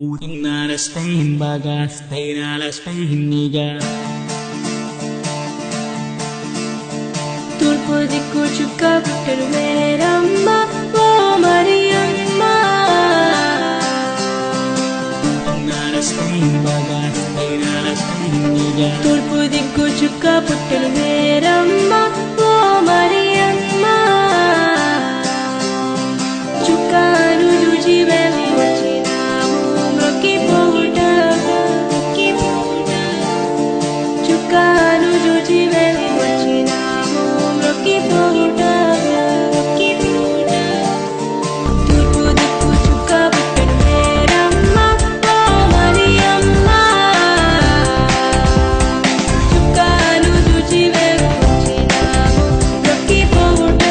Utingna Spain baga, Spain a la Spain niga. తూర్పు దిక్కు చుక్క పుట్టరు మేరమ్మ ఓ Mariyamma Utingna Spain baga, Spain a la Spain niga. తూర్పు దిక్కు చుక్క పుట్టరు మేరమ్మ ఓ మరియమ్మ చుక్కను చూచి మేము వచ్చినాము మ్రొక్కిపోవుట చుక్కను చూచి మేము వచ్చినాము మ్రొక్కిపోవుట తూర్పు దిక్కు చుక్క పుట్టరు మేరమ్మ ఓ మరియమ్మ చుక్కను చూచి మేము వచ్చినాము మ్రొక్కిపోవుట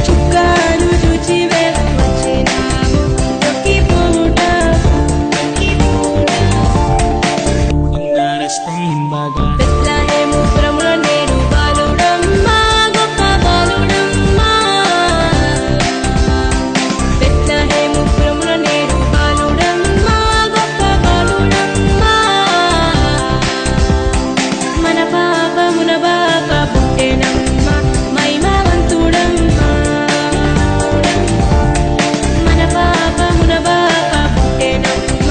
చుక్కను చూచి మేము వచ్చినాము మ్రొక్కిపోవుట Utingna Spain baga. Bethlehem Puramulo నేడు బాలుడమ్మ గొప్ప బాలుడమ్మ బెత్లెహేము పురములో నేడు బాలుడమ్మ గొప్ప బాలుడమ్మ మన పాపమున బాప పుట్టెనమ్మ మహిమవంతుడమ్మ మన పాపమున బాప పుట్టెనమ్మ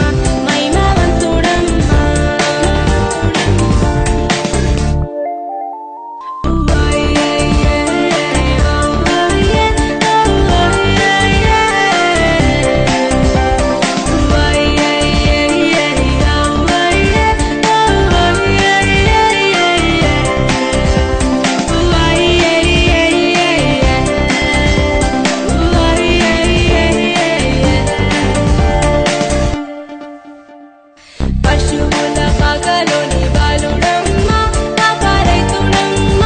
మహిమవంతుడమ్మ పశువుల పాకలోని బాలుడమ్మ పాపరైతుడమ్మ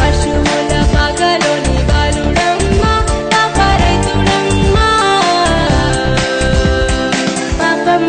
పశువుల పాకలోని బాలుడమ్మ పాపరైతుడమ్మ పాపం